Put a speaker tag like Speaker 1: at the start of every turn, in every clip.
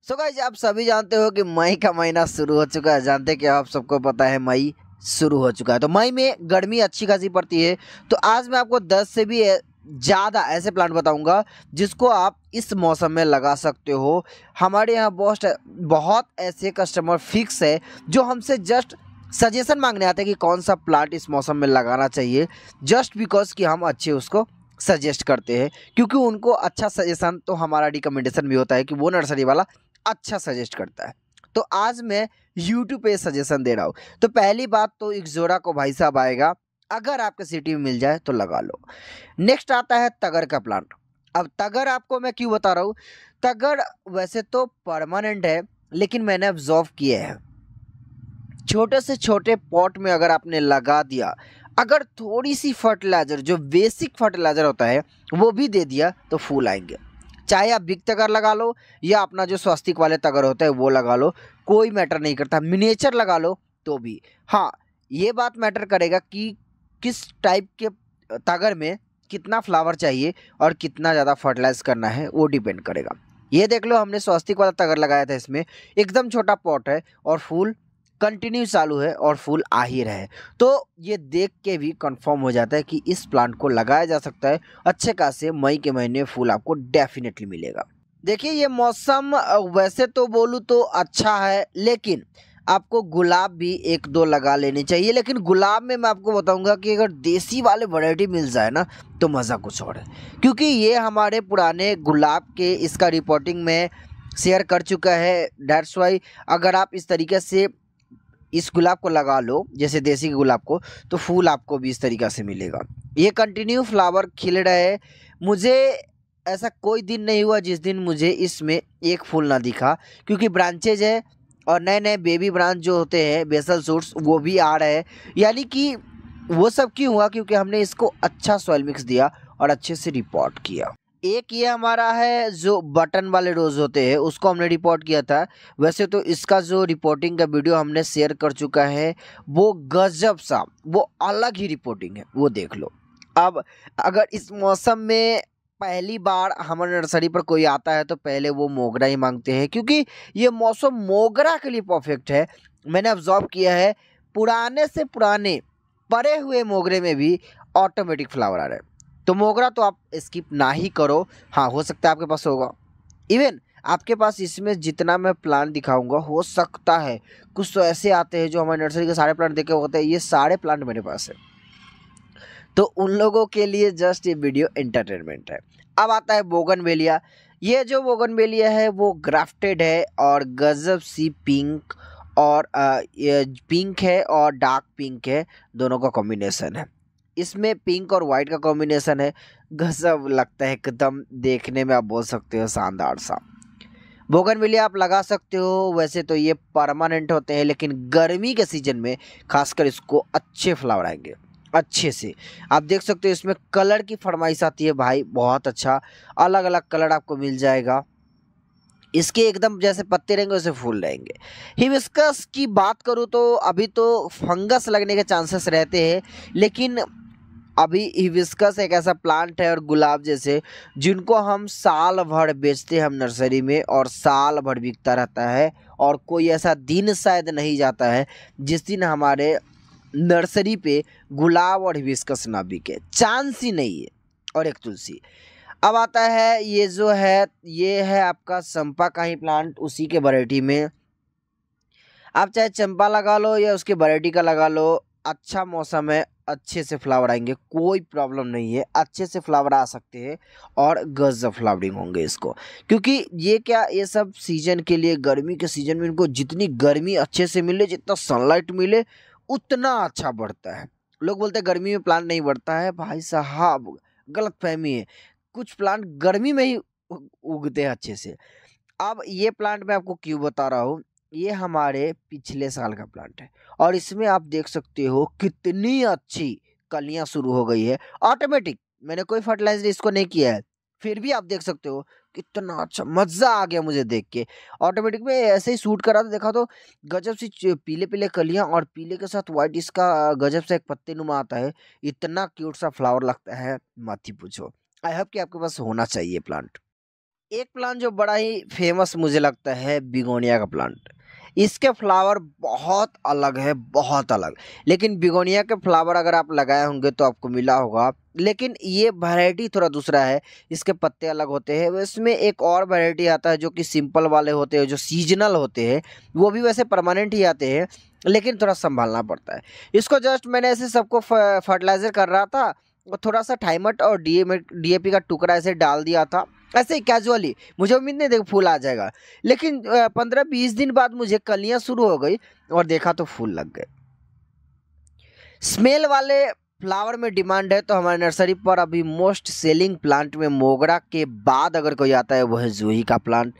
Speaker 1: So guys, आप सभी जानते हो कि मई का महीना शुरू हो चुका है। जानते कि आप सबको पता है मई शुरू हो चुका है, तो मई में गर्मी अच्छी खासी पड़ती है। तो आज मैं आपको 10 से भी ज़्यादा ऐसे प्लांट बताऊंगा जिसको आप इस मौसम में लगा सकते हो। हमारे यहाँ बहुत बहुत ऐसे कस्टमर फिक्स है जो हमसे जस्ट सजेशन मांगने आते हैं कि कौन सा प्लांट इस मौसम में लगाना चाहिए, जस्ट बिकॉज कि हम अच्छे उसको सजेस्ट करते हैं। क्योंकि उनको अच्छा सजेशन तो हमारा रिकमेंडेशन भी होता है कि वो नर्सरी वाला अच्छा सजेस्ट करता है। तो आज मैं यूट्यूब पे सजेशन दे रहा हूँ। तो पहली बात तो इक्ज़ोरा को भाई साहब आएगा, अगर आपके सिटी में मिल जाए तो लगा लो। नेक्स्ट आता है तगर का प्लांट। अब तगर आपको मैं क्यों बता रहा हूँ, तगर वैसे तो परमानेंट है लेकिन मैंने ऑब्जर्व किया है, छोटे से छोटे पॉट में अगर आपने लगा दिया, अगर थोड़ी सी फर्टिलाइज़र जो बेसिक फर्टिलाइज़र होता है वो भी दे दिया तो फूल आएंगे। चाहे आप बिग तगर लगा लो या अपना जो स्वास्तिक वाले तगर होता है वो लगा लो, कोई मैटर नहीं करता। मिनिएचर लगा लो तो भी। हाँ, ये बात मैटर करेगा कि किस टाइप के तगर में कितना फ्लावर चाहिए और कितना ज़्यादा फर्टिलाइज करना है, वो डिपेंड करेगा। ये देख लो, हमने स्वास्तिक वाला तगर लगाया था, इसमें एकदम छोटा पॉट है और फूल कंटिन्यू चालू है और फूल आ ही रहे। तो ये देख के भी कंफर्म हो जाता है कि इस प्लांट को लगाया जा सकता है। अच्छे खासे मई के महीने फूल आपको डेफिनेटली मिलेगा। देखिए, ये मौसम वैसे तो बोलूँ तो अच्छा है, लेकिन आपको गुलाब भी एक दो लगा लेनी चाहिए। लेकिन गुलाब में मैं आपको बताऊंगा कि अगर देसी वाले वैरायटी मिल जाए ना तो मज़ा कुछ और है। क्योंकि ये हमारे पुराने गुलाब के इसका रिपोर्टिंग में शेयर कर चुका है। दैट्स वाई अगर आप इस तरीके से इस गुलाब को लगा लो, जैसे देसी गुलाब को, तो फूल आपको भी इस तरीक़ा से मिलेगा। ये कंटिन्यू फ्लावर खिल रहा है। मुझे ऐसा कोई दिन नहीं हुआ जिस दिन मुझे इसमें एक फूल ना दिखा, क्योंकि ब्रांचेज है और नए नए बेबी ब्रांच जो होते हैं बेसल सूट्स वो भी आ रहे हैं। यानी कि वो सब क्यों हुआ, क्योंकि हमने इसको अच्छा सॉइल मिक्स दिया और अच्छे से रिपोर्ट किया। एक ये हमारा है जो बटन वाले रोज़ होते हैं, उसको हमने रिपोर्ट किया था। वैसे तो इसका जो रिपोर्टिंग का वीडियो हमने शेयर कर चुका है, वो गजब सा, वो अलग ही रिपोर्टिंग है, वो देख लो। अब अगर इस मौसम में पहली बार हमारे नर्सरी पर कोई आता है तो पहले वो मोगरा ही मांगते हैं, क्योंकि ये मौसम मोगरा के लिए परफेक्ट है। मैंने ऑब्जर्व किया है, पुराने से पुराने पड़े हुए मोगरे में भी ऑटोमेटिक फ्लावर आ रहे हैं। तो मोगरा तो आप स्किप ना ही करो। हाँ, हो सकता है आपके पास होगा। इवन आपके पास इसमें जितना मैं प्लांट दिखाऊंगा, हो सकता है कुछ तो ऐसे आते हैं जो हमारे नर्सरी के सारे प्लांट देखे होते हैं, ये सारे प्लांट मेरे पास है। तो उन लोगों के लिए जस्ट ये वीडियो एंटरटेनमेंट है। अब आता है बोगनवेलिया। ये जो बोगनवेलिया है वो ग्राफ्टेड है और गजब सी पिंक और ये पिंक है और डार्क पिंक है, दोनों का कॉम्बिनेशन है। इसमें पिंक और वाइट का कॉम्बिनेशन है, गजब लगता है एकदम देखने में। आप बोल सकते हो शानदार सा। बोगनविलिया आप लगा सकते हो। वैसे तो ये परमानेंट होते हैं, लेकिन गर्मी के सीजन में खासकर इसको अच्छे फ्लावर आएंगे अच्छे से। आप देख सकते हो इसमें कलर की फरमाइश आती है भाई, बहुत अच्छा अलग अलग कलर आपको मिल जाएगा। इसके एकदम जैसे पत्ते रहेंगे वैसे फूल रहेंगे। हिबिस्कस की बात करूँ तो अभी तो फंगस लगने के चांसेस रहते हैं, लेकिन अभी हिबिस्कस एक ऐसा प्लांट है और गुलाब जैसे, जिनको हम साल भर बेचते हैं हम नर्सरी में, और साल भर बिकता रहता है। और कोई ऐसा दिन शायद नहीं जाता है जिस दिन हमारे नर्सरी पे गुलाब और हिबिस्कस ना बिके, चांस ही नहीं है। और एक तुलसी। अब आता है ये जो है, ये है आपका चंपा का ही प्लांट, उसी के वैरायटी में। आप चाहे चंपा लगा लो या उसके वैरायटी का लगा लो, अच्छा मौसम है, अच्छे से फ्लावर आएंगे, कोई प्रॉब्लम नहीं है, अच्छे से फ्लावर आ सकते हैं और गजब फ्लावरिंग होंगे इसको। क्योंकि ये क्या, ये सब सीजन के लिए, गर्मी के सीजन में इनको जितनी गर्मी अच्छे से मिले, जितना सनलाइट मिले, उतना अच्छा बढ़ता है। लोग बोलते हैं गर्मी में प्लांट नहीं बढ़ता है, भाई साहब गलत फहमी है। कुछ प्लांट गर्मी में ही उगते हैं अच्छे से। अब ये प्लांट मैं आपको क्यों बता रहा हूँ, ये हमारे पिछले साल का प्लांट है और इसमें आप देख सकते हो कितनी अच्छी कलियां शुरू हो गई है ऑटोमेटिक। मैंने कोई फर्टिलाइजर इसको नहीं किया है, फिर भी आप देख सकते हो कितना अच्छा, मजा आ गया मुझे देख के। ऑटोमेटिक में ऐसे ही शूट करा तो देखा तो गजब सी पीले पीले कलियां और पीले के साथ व्हाइट इसका गजब सा एक पत्ते नुमा आता है। इतना क्यूट सा फ्लावर लगता है, मत ही पूछो। आई होप कि आपके पास होना चाहिए प्लांट। एक प्लांट जो बड़ा ही फेमस मुझे लगता है, बिगोनिया का प्लांट। इसके फ्लावर बहुत अलग है, बहुत अलग। लेकिन बिगोनिया के फ्लावर अगर आप लगाए होंगे तो आपको मिला होगा, लेकिन ये वैरायटी थोड़ा दूसरा है। इसके पत्ते अलग होते हैं। इसमें एक और वैरायटी आता है जो कि सिंपल वाले होते हैं, जो सीजनल होते हैं। वो भी वैसे परमानेंट ही आते हैं, लेकिन थोड़ा संभालना पड़ता है। इसको जस्ट मैंने ऐसे सबको फर्टिलाइजर कर रहा था, और थोड़ा सा थाइमट और डीएपी का टुकड़ा ऐसे डाल दिया था, ऐसे ही कैजुअली। मुझे उम्मीद नहीं थी फूल आ जाएगा, लेकिन 15-20 दिन बाद मुझे कलियां शुरू हो गई और देखा तो फूल लग गए। स्मेल वाले फ्लावर में डिमांड है, तो हमारे नर्सरी पर अभी मोस्ट सेलिंग प्लांट में मोगरा के बाद अगर कोई आता है वो है जूही का प्लांट।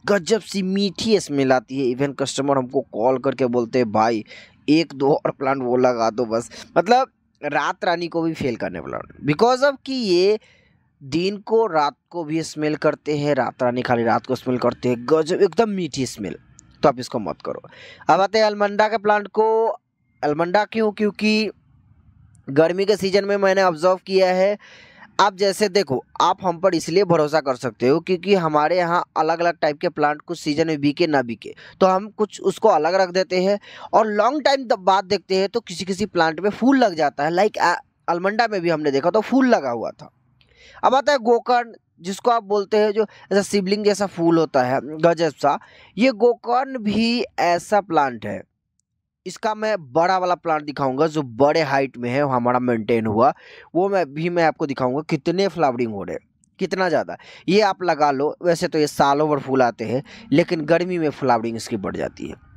Speaker 1: गजब सी मीठी स्मेल आती है। इवन कस्टमर हमको कॉल करके बोलते हैं भाई एक दो और प्लांट वो लगा दो बस। मतलब रात रानी को भी फेल करने वाला, बिकॉज ऑफ कि ये दिन को रात को भी स्मेल करते हैं, रात रानी खाली रात को स्मेल करते हैं। गजब एकदम मीठी स्मेल। तो आप इसको मत करो। अब आते हैं अलमंडा के प्लांट को। अलमंडा क्यों? क्योंकि गर्मी के सीजन में मैंने ऑब्जर्व किया है, आप जैसे देखो, आप हम पर इसलिए भरोसा कर सकते हो क्योंकि हमारे यहाँ अलग अलग टाइप के प्लांट कुछ सीजन में बिके ना बिके, तो हम कुछ उसको अलग रख देते हैं और लॉन्ग टाइम बाद देखते हैं तो किसी किसी प्लांट में फूल लग जाता है। लाइक अलमंडा में भी हमने देखा तो फूल लगा हुआ था। अब आता है गोकर्ण, जिसको आप बोलते हैं जो ऐसा शिवलिंग जैसा फूल होता है, गजब सा। ये गोकर्ण भी ऐसा प्लांट है। इसका मैं बड़ा वाला प्लांट दिखाऊंगा जो बड़े हाइट में है, हमारा मेंटेन हुआ, वो मैं आपको दिखाऊंगा कितने फ्लावरिंग हो रहे हैं, कितना ज़्यादा। ये आप लगा लो। वैसे तो ये सालों भर फूल आते हैं, लेकिन गर्मी में फ्लावरिंग इसकी बढ़ जाती है।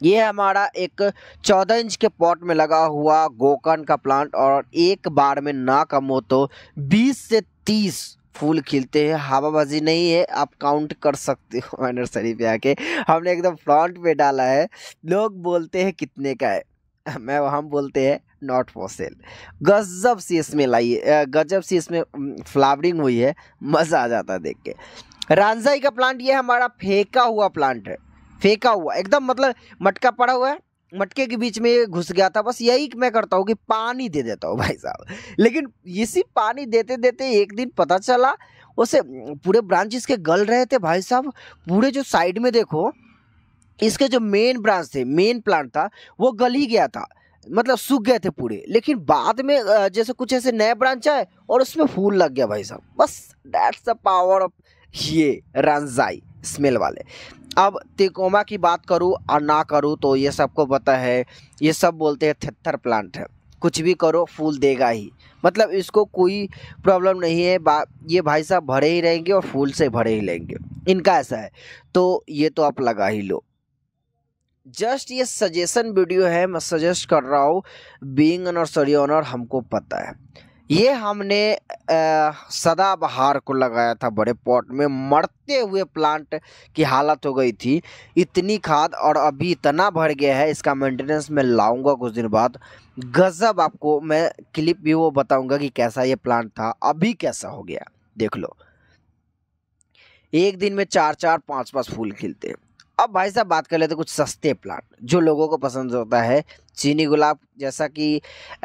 Speaker 1: ये हमारा एक 14 इंच के पॉट में लगा हुआ गोकर्ण का प्लांट, और एक बार में ना कम हो तो 20 से 30 फूल खिलते हैं। हवाबाजी नहीं है, आप काउंट कर सकते हो। नर्सरी पे आके हमने एकदम फ्रंट पे डाला है। लोग बोलते हैं कितने का है, हम बोलते हैं नॉट फॉर सेल। गजब सी इसमें लाई है, गजब सी इसमें फ्लावरिंग हुई है, मज़ा आ जाता है देख के। रांझाई का प्लांट ये हमारा फेंका हुआ प्लांट है, फेंका हुआ एकदम, मतलब मटका पड़ा हुआ है, मटके के बीच में ये घुस गया था। बस यही मैं करता हूँ कि पानी दे देता हूँ भाई साहब। लेकिन इसी पानी देते देते एक दिन पता चला उसे पूरे ब्रांच इसके गल रहे थे भाई साहब। पूरे जो साइड में देखो, इसके जो मेन ब्रांच थे, मेन प्लांट था, वो गल ही गया था, मतलब सूख गए थे पूरे। लेकिन बाद में जैसे कुछ ऐसे नए ब्रांच आए और उसमें फूल लग गया भाई साहब। बस दैट्स द पावर ऑफ ये रांझाई स्मेल वाले। अब टेकोमा की बात करूँ और ना करूँ तो ये सबको पता है, ये सब बोलते हैं थेत्थर प्लांट है, कुछ भी करो फूल देगा ही, मतलब इसको कोई प्रॉब्लम नहीं है। ये भाई साहब भरे ही रहेंगे और फूल से भरे ही लेंगे, इनका ऐसा है। तो ये तो आप लगा ही लो। जस्ट ये सजेशन वीडियो है, मैं सजेस्ट कर रहा हूँ। बीइंग अ नर्सरी ओनर हमको पता है। ये हमने सदाबहार को लगाया था बड़े पॉट में, मरते हुए प्लांट की हालत हो गई थी। इतनी खाद और अभी इतना भर गया है, इसका मेंटेनेंस मैं लाऊंगा कुछ दिन बाद। गजब, आपको मैं क्लिप भी वो बताऊंगा कि कैसा ये प्लांट था, अभी कैसा हो गया देख लो। एक दिन में 4-4 5-5 फूल खिलते हैं। अब भाई साहब बात कर लेते कुछ सस्ते प्लांट जो लोगों को पसंद होता है। चीनी गुलाब, जैसा कि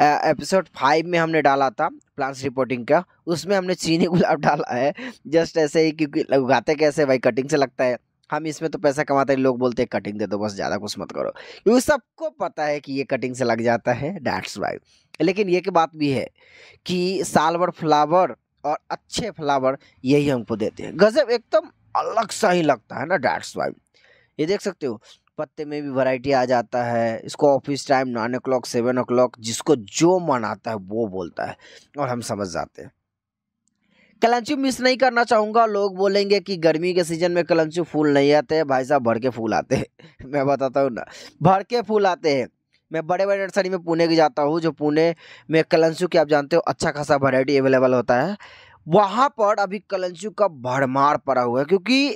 Speaker 1: एपिसोड 5 में हमने डाला था प्लांट्स रिपोर्टिंग का, उसमें हमने चीनी गुलाब डाला है जस्ट ऐसे ही, क्योंकि उगाते कैसे भाई, कटिंग से लगता है। हम इसमें तो पैसा कमाते हैं, लोग बोलते हैं कटिंग दे दो बस, ज़्यादा कुछ मत करो, क्योंकि सबको पता है कि ये कटिंग से लग जाता है, दैट्स वाई। लेकिन ये की बात भी है कि साल भर फ्लावर और अच्छे फ्लावर यही हमको देते हैं। गजब, एकदम अलग सा ही लगता है ना, दैट्स वाई। ये देख सकते हो पत्ते में भी वैरायटी आ जाता है। इसको ऑफिस टाइम 9 o'clock 7 o'clock जिसको जो मन आता है वो बोलता है, और हम समझ जाते हैं। कलंचू मिस नहीं करना चाहूँगा। लोग बोलेंगे कि गर्मी के सीजन में कलंचू फूल नहीं आते हैं, भाई साहब भर के फूल आते हैं। मैं बताता हूँ ना, भर के फूल आते हैं। मैं बड़े बड़े नर्सरी में पुणे की जाता हूँ, जो पुणे में कलंचू की आप जानते हो अच्छा खासा वैरायटी अवेलेबल होता है। वहाँ पर अभी कलंचू का भरमार पड़ा हुआ है, क्योंकि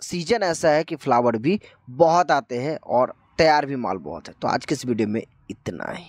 Speaker 1: सीजन ऐसा है कि फ्लावर भी बहुत आते हैं और तैयार भी माल बहुत है। तो आज के इस वीडियो में इतना ही।